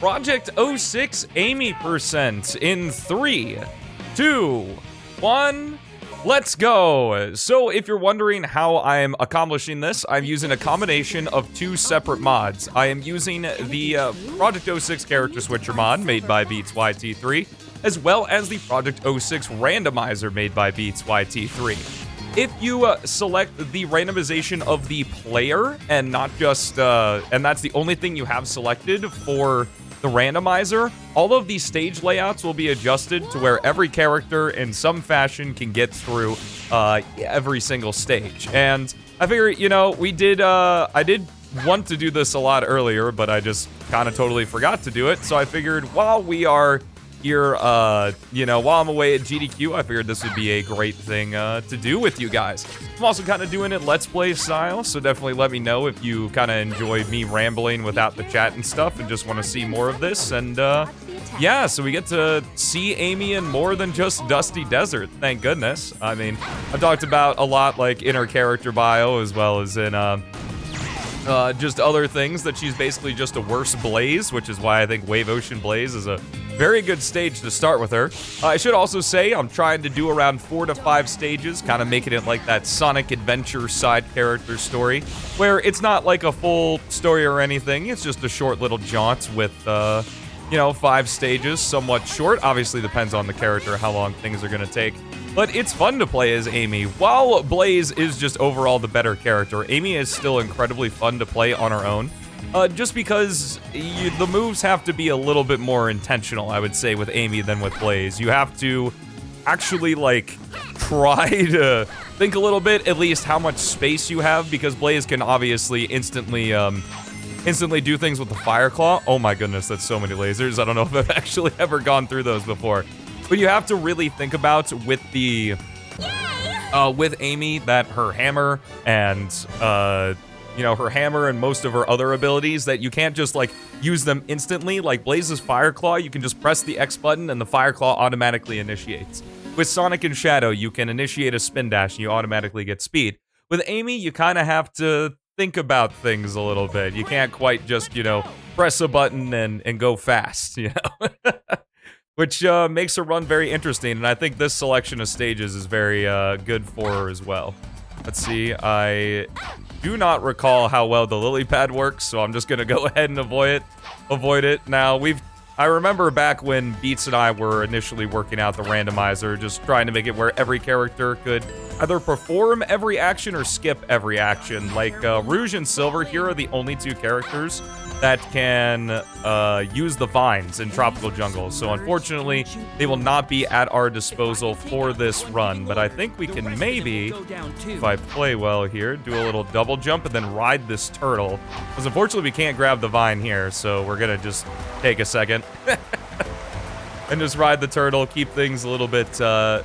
Project 06 Amy percent in 3, 2, 1, let's go. So if you're wondering how I'm accomplishing this, I'm using a combination of two separate mods. I am using the Project 06 character switcher mod made by BeatZ, as well as the Project 06 randomizer made by BeatZ. If you select the randomization of the player and not just, and that's the only thing you have selected for the randomizer, all of these stage layouts will be adjusted to where every character in some fashion can get through every single stage. And I figure, you know, I did want to do this a lot earlier, but I just kind of totally forgot to do it. So I figured while we are here, you know, while I'm away at GDQ, I figured this would be a great thing to do with you guys. I'm also kind of doing it Let's Play style, so definitely let me know if you kind of enjoy me rambling without the chat and stuff and just want to see more of this. And, yeah, so we get to see Amy in more than just Dusty Desert, thank goodness. I mean, I've talked about a lot, like, in her character bio, as well as in, just other things, that she's basically just a worse Blaze, which is why I think Wave Ocean Blaze is a very good stage to start with her. I should also say I'm trying to do around 4 to 5 stages, kind of making it like that Sonic Adventure side character story, where it's not like a full story or anything, it's just a short little jaunt with, you know, 5 stages, somewhat short. Obviously depends on the character, how long things are gonna take. But it's fun to play as Amy. While Blaze is just overall the better character, Amy is still incredibly fun to play on her own. Just because the moves have to be a little bit more intentional, I would say, with Amy than with Blaze. You have to actually, like, try to think a little bit, at least how much space you have, because Blaze can obviously instantly do things with the Fire Claw. Oh my goodness, that's so many lasers. I don't know if I've actually ever gone through those before. But you have to really think about with the, with Amy, that her hammer and, you know, her hammer and most of her other abilities, that you can't just, like, use them instantly. Like Blaze's Fire Claw, you can just press the X button and the Fire Claw automatically initiates. With Sonic and Shadow, you can initiate a spin dash and you automatically get speed. With Amy, you kind of have to think about things a little bit. You can't quite just, you know, press a button and go fast, you know? Which makes her run very interesting, and I think this selection of stages is very good for her as well. Let's see, I do not recall how well the lily pad works, so I'm just gonna go ahead and avoid it. Now, I remember back when BeatZ and I were initially working out the randomizer, just trying to make it where every character could either perform every action or skip every action. Like, Rouge and Silver here are the only 2 characters that can use the vines in Tropical Jungle. So unfortunately, they will not be at our disposal for this run, but I think we can maybe, if I play well here, do a little double jump and then ride this turtle. Because unfortunately, we can't grab the vine here, so we're gonna just take a second. And just ride the turtle, keep things a little bit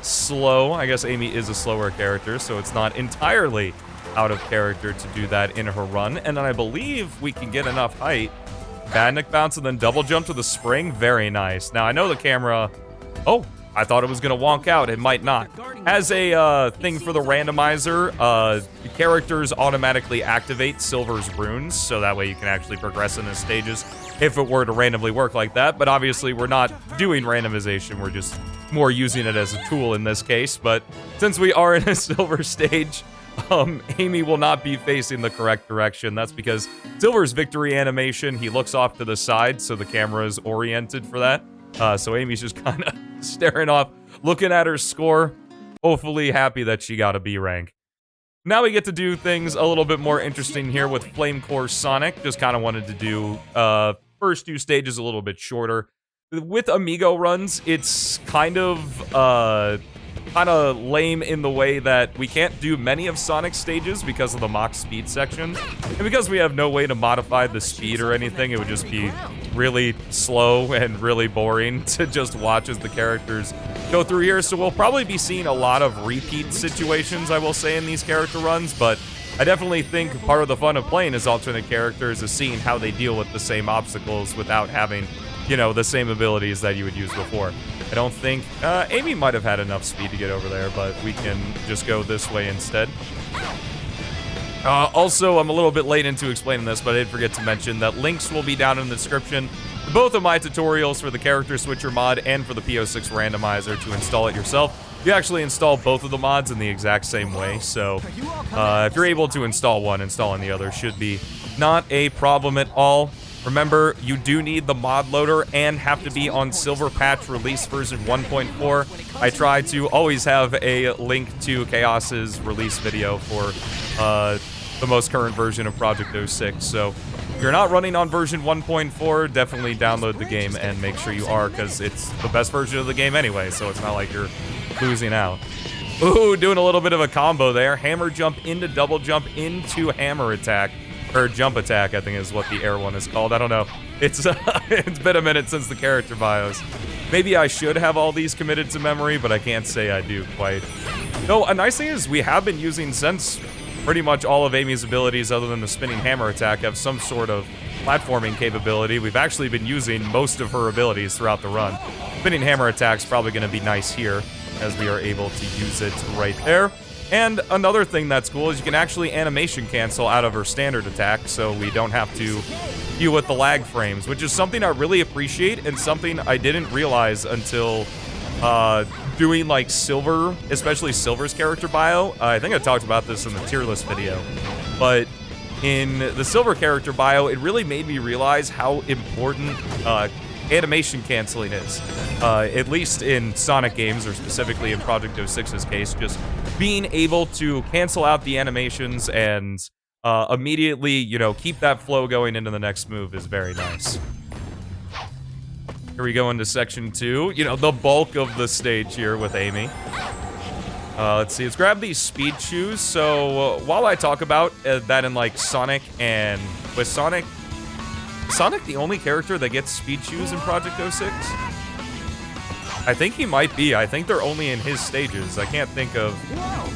slow. I guess Amy is a slower character, so it's not entirely out of character to do that in her run. And then I believe we can get enough height. Badnik bounce and then double jump to the spring. Very nice. Now, I know the camera... Oh, I thought it was going to wonk out. It might not. As a thing for the randomizer, the characters automatically activate Silver's runes, so that way you can actually progress in the stages if it were to randomly work like that. But obviously, we're not doing randomization. We're just more using it as a tool in this case. But since we are in a Silver stage, Amy will not be facing the correct direction. That's because Silver's victory animation, he looks off to the side, so the camera is oriented for that. So Amy's just kind of staring off, looking at her score, hopefully happy that she got a B rank. Now we get to do things a little bit more interesting here with Flame Core Sonic. Just kind of wanted to do first 2 stages a little bit shorter. With Amigo runs, it's kind of lame in the way that we can't do many of Sonic's stages because of the mock speed section. And because we have no way to modify the speed or anything, it would just be really slow and really boring to just watch as the characters go through here. So we'll probably be seeing a lot of repeat situations, I will say, in these character runs, but I definitely think part of the fun of playing as alternate characters is seeing how they deal with the same obstacles without having, you know, the same abilities that you would use before. I don't think... Amy might have had enough speed to get over there, but we can just go this way instead. Also, I'm a little bit late into explaining this, but I did forget to mention that links will be down in the description to both of my tutorials for the Character Switcher mod and for the P06 Randomizer to install it yourself. You actually install both of the mods in the exact same way, so if you're able to install one, installing the other should be not a problem at all. Remember, you do need the Modloader and have to be on Silver Patch release version 1.4. I try to always have a link to Chaos's release video for the most current version of Project 06. So if you're not running on version 1.4, definitely download the game and make sure you are, because it's the best version of the game anyway, so it's not like you're losing out. Ooh, doing a little bit of a combo there. Hammer jump into double jump into hammer attack. Or jump attack, I think is what the air one is called. I don't know. It's it's been a minute since the character bios. Maybe I should have all these committed to memory, but I can't say I do quite. No, a nice thing is we have been using, since pretty much all of Amy's abilities other than the spinning hammer attack have some sort of platforming capability. We've actually been using most of her abilities throughout the run. Spinning hammer attack's probably going to be nice here, as we are able to use it right there. And another thing that's cool is you can actually animation cancel out of her standard attack, so we don't have to deal with the lag frames, which is something I really appreciate and something I didn't realize until doing like Silver, especially Silver's character bio. I think I talked about this in the tier list video, but in the Silver character bio, it really made me realize how important animation canceling is. At least in Sonic games, or specifically in Project 06's case, just being able to cancel out the animations and immediately, you know, keep that flow going into the next move is very nice. Here we go into section 2, you know, the bulk of the stage here with Amy. Let's see, let's grab these speed shoes. So while I talk about that in like Sonic, and with Sonic the only character that gets speed shoes in Project 06? I think he might be. I think they're only in his stages. I can't think of...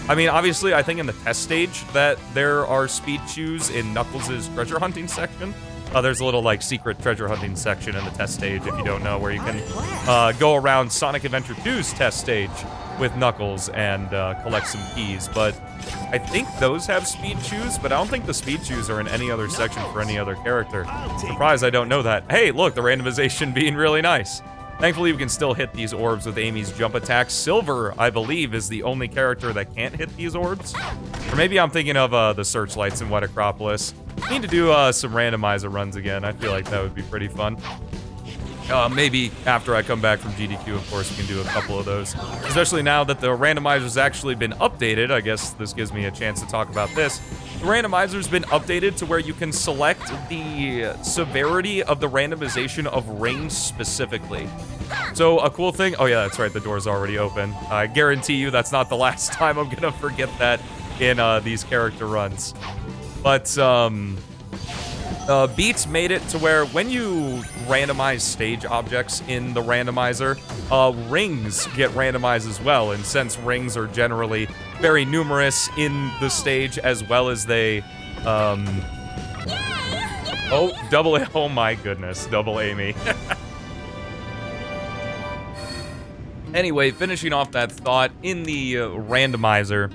I mean, obviously, I think in the test stage that there are speed shoes in Knuckles' treasure hunting section. There's a little, like, secret treasure hunting section in the test stage, if you don't know, where you can go around Sonic Adventure 2's test stage with Knuckles and collect some keys. But I think those have speed shoes, but I don't think the speed shoes are in any other section for any other character. Surprised I don't know that. Hey, look, the randomization being really nice. Thankfully, we can still hit these orbs with Amy's jump attack. Silver, I believe, is the only character that can't hit these orbs. Or maybe I'm thinking of the searchlights in Wet Acropolis. Need to do some randomizer runs again. I feel like that would be pretty fun. Maybe after I come back from GDQ, of course, we can do a couple of those. Especially now that the randomizer's actually been updated. I guess this gives me a chance to talk about this. The randomizer's been updated to where you can select the severity of the randomization of rings specifically. So a cool thing... Oh yeah, that's right, the door's already open. I guarantee you that's not the last time I'm gonna forget that in these character runs. But, BeatZ made it to where when you randomize stage objects in the randomizer, rings get randomized as well, and since rings are generally very numerous in the stage as well as they, oh my goodness, double Amy. Anyway, finishing off that thought, in the randomizer,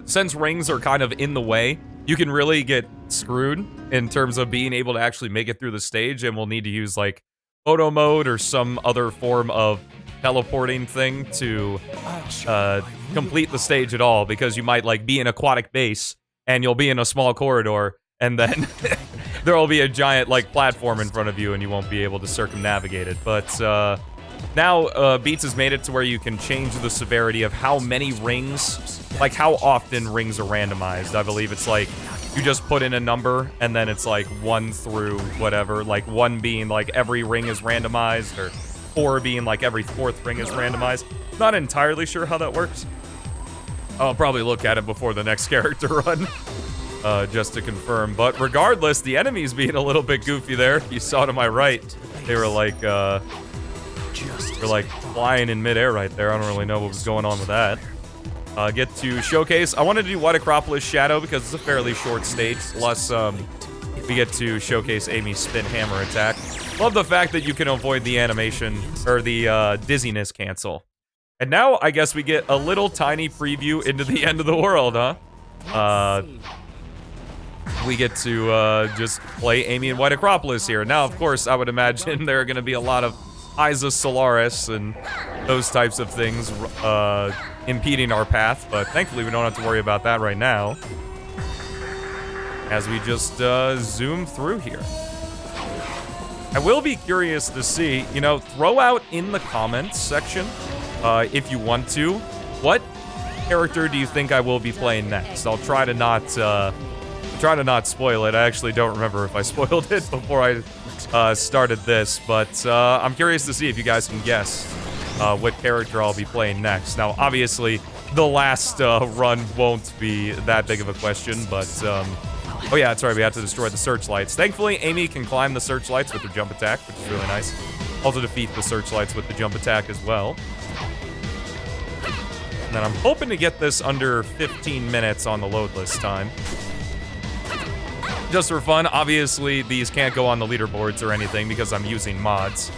since rings are kind of in the way, you can really get screwed in terms of being able to actually make it through the stage, and we'll need to use like photo mode or some other form of teleporting thing to complete the stage at all, because you might like be in aquatic base and you'll be in a small corridor, and then there will be a giant like platform in front of you and you won't be able to circumnavigate it. But now BeatZ has made it to where you can change the severity of how many rings, like how often rings are randomized. I believe it's like you just put in a number and then it's like 1 through whatever, like 1 being like every ring is randomized, or 4 being like every 4th ring is randomized. Not entirely sure how that works. I'll probably look at it before the next character run, just to confirm. But regardless, the enemies being a little bit goofy there. You saw to my right, they were like flying in midair right there. I don't really know what was going on with that. Get to showcase. I wanted to do Wet Acropolis Shadow because it's a fairly short stage. Plus, we get to showcase Amy's spin hammer attack. Love the fact that you can avoid the animation, or the dizziness cancel. And now, I guess we get a little tiny preview into the end of the world, huh? we get to just play Amy and White Acropolis here. Now, of course, I would imagine there are going to be a lot of Isa Solaris and those types of things impeding our path, but thankfully we don't have to worry about that right now. As we just zoom through here. I will be curious to see, you know, throw out in the comments section, if you want to, what character do you think I will be playing next? I'll try to not spoil it. I actually don't remember if I spoiled it before I started this, but I'm curious to see if you guys can guess what character I'll be playing next. Now, obviously, the last run won't be that big of a question, but oh yeah, that's right, we have to destroy the searchlights. Thankfully, Amy can climb the searchlights with her jump attack, which is really nice. Also defeat the searchlights with the jump attack as well. And then I'm hoping to get this under 15 minutes on the load list time. Just for fun, obviously, these can't go on the leaderboards or anything because I'm using mods.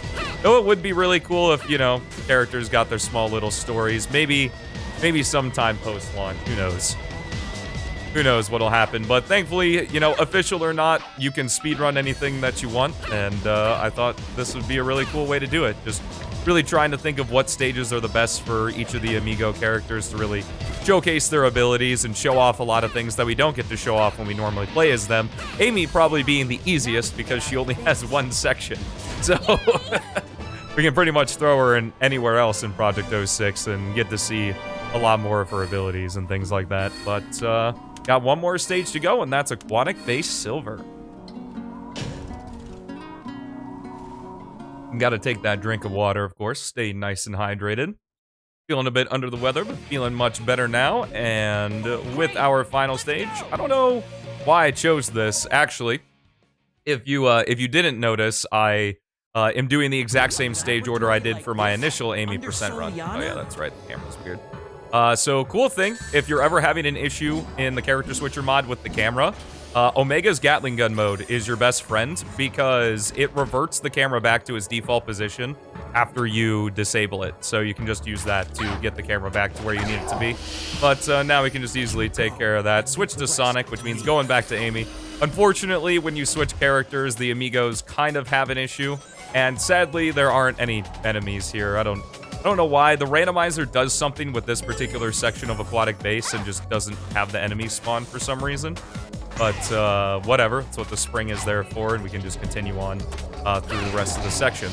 Though it would be really cool if, you know, characters got their small little stories. Maybe sometime post-launch, who knows? Who knows what'll happen, but thankfully, you know, official or not, you can speedrun anything that you want, and I thought this would be a really cool way to do it. Just really trying to think of what stages are the best for each of the Amigo characters to really showcase their abilities and show off a lot of things that we don't get to show off when we normally play as them. Amy probably being the easiest because she only has one section, so we can pretty much throw her in anywhere else in Project 06 and get to see a lot more of her abilities and things like that, but got one more stage to go, and that's Aquatic Base Silver. Gotta take that drink of water, of course. Stay nice and hydrated. Feeling a bit under the weather, but feeling much better now. And with our final stage, I don't know why I chose this. Actually, if you didn't notice, I am doing the exact same stage order I did for my initial Amy % run. Oh yeah, that's right. The camera's weird. So cool thing, if you're ever having an issue in the character switcher mod with the camera, Omega's Gatling gun mode is your best friend because it reverts the camera back to its default position after you disable it. So you can just use that to get the camera back to where you need it to be. But now we can just easily take care of that. Switch to Sonic, which means going back to Amy. Unfortunately, when you switch characters, the Amigos kind of have an issue. And sadly, there aren't any enemies here. I don't know why. The randomizer does something with this particular section of Aquatic Base and just doesn't have the enemies spawn for some reason. But whatever, that's what the spring is there for, and we can just continue on through the rest of the section.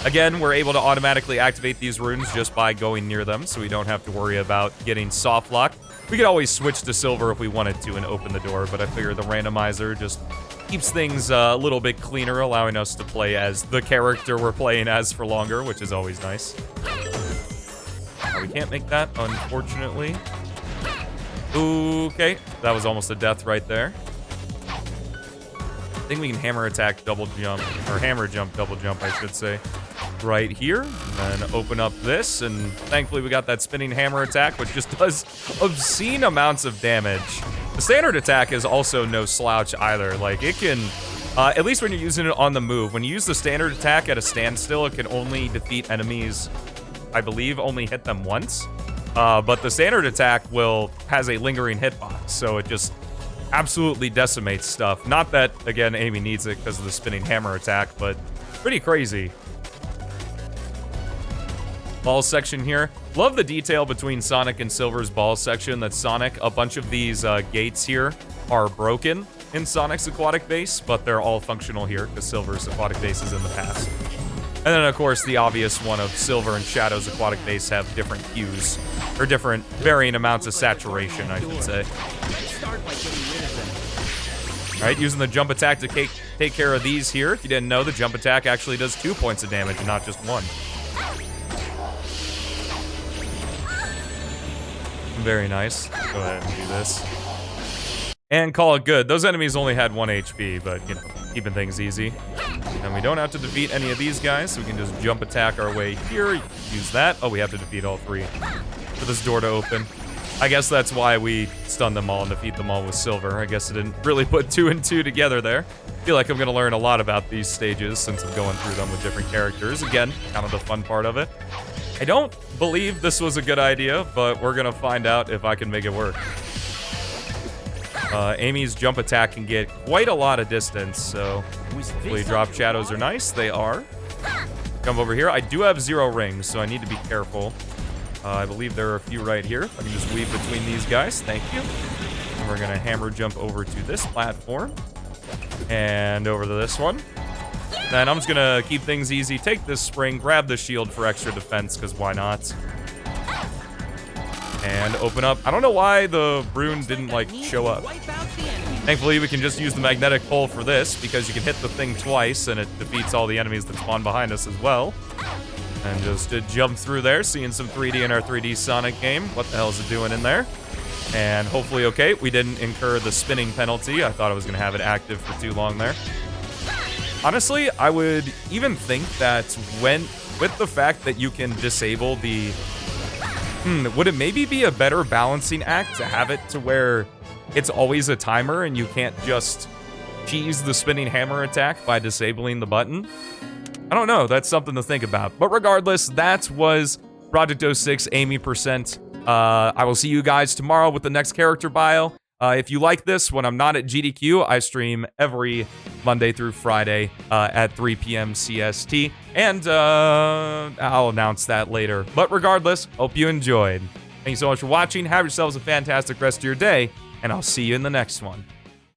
Again, we're able to automatically activate these runes just by going near them, so we don't have to worry about getting soft lock. We could always switch to silver if we wanted to and open the door, but I figure the randomizer just keeps things a little bit cleaner, allowing us to play as the character we're playing as for longer, which is always nice. We can't make that, unfortunately. Okay, that was almost a death right there. I think we can hammer attack double jump, or hammer jump double jump, I should say, right here. And then open up this, and thankfully we got that spinning hammer attack, which just does obscene amounts of damage. The standard attack is also no slouch either. Like, it can, at least when you're using it on the move, when you use the standard attack at a standstill, it can only defeat enemies, I believe, only hit them once. But the standard attack has a lingering hitbox, so it just absolutely decimates stuff. Not that, again, Amy needs it because of the spinning hammer attack, but pretty crazy. Ball section here. Love the detail between Sonic and Silver's ball section. That Sonic, a bunch of these gates here are broken in Sonic's Aquatic Base, but they're all functional here because Silver's Aquatic Base is in the past. And then, of course, the obvious one of Silver and Shadow's Aquatic Base have different hues, or different varying amounts of saturation, I should say. Alright, using the jump attack to take care of these here. If you didn't know, the jump attack actually does 2 points of damage and not just 1. Very nice. Go ahead and do this. And call it good. Those enemies only had 1 HP, but, you know, keeping things easy. And we don't have to defeat any of these guys, so we can just jump attack our way here. Use that. Oh, we have to defeat all 3 for this door to open. I guess that's why we stun them all and defeat them all with Silver. I guess I didn't really put 2 and 2 together there. I feel like I'm going to learn a lot about these stages since I'm going through them with different characters. Again, kind of the fun part of it. I don't believe this was a good idea, but we're going to find out if I can make it work. Amy's jump attack can get quite a lot of distance, so hopefully drop shadows are nice. They are. Come over here. I do have 0 rings, so I need to be careful. I believe there are a few right here. I can just weave between these guys. Thank you. And we're going to hammer jump over to this platform. And over to this one. Then I'm just going to keep things easy. Take this spring, grab the shield for extra defense, because why not? And open up. I don't know why the rune didn't, like, show up. Thankfully, we can just use the magnetic pole for this, because you can hit the thing twice, and it defeats all the enemies that spawn behind us as well. And just jump through there, seeing some 3D in our 3D Sonic game. What the hell is it doing in there? And hopefully, okay, we didn't incur the spinning penalty. I thought I was going to have it active for too long there. Honestly, I would even think that with the fact that you can disable the... would it maybe be a better balancing act to have it to where it's always a timer and you can't just cheese the spinning hammer attack by disabling the button? I don't know. That's something to think about. But regardless, that was Project 06 Amy %. I will see you guys tomorrow with the next character bio. If you like this, when I'm not at GDQ, I stream every Monday through Friday at 3 p.m. CST. And I'll announce that later. But regardless, hope you enjoyed. Thank you so much for watching. Have yourselves a fantastic rest of your day. And I'll see you in the next one.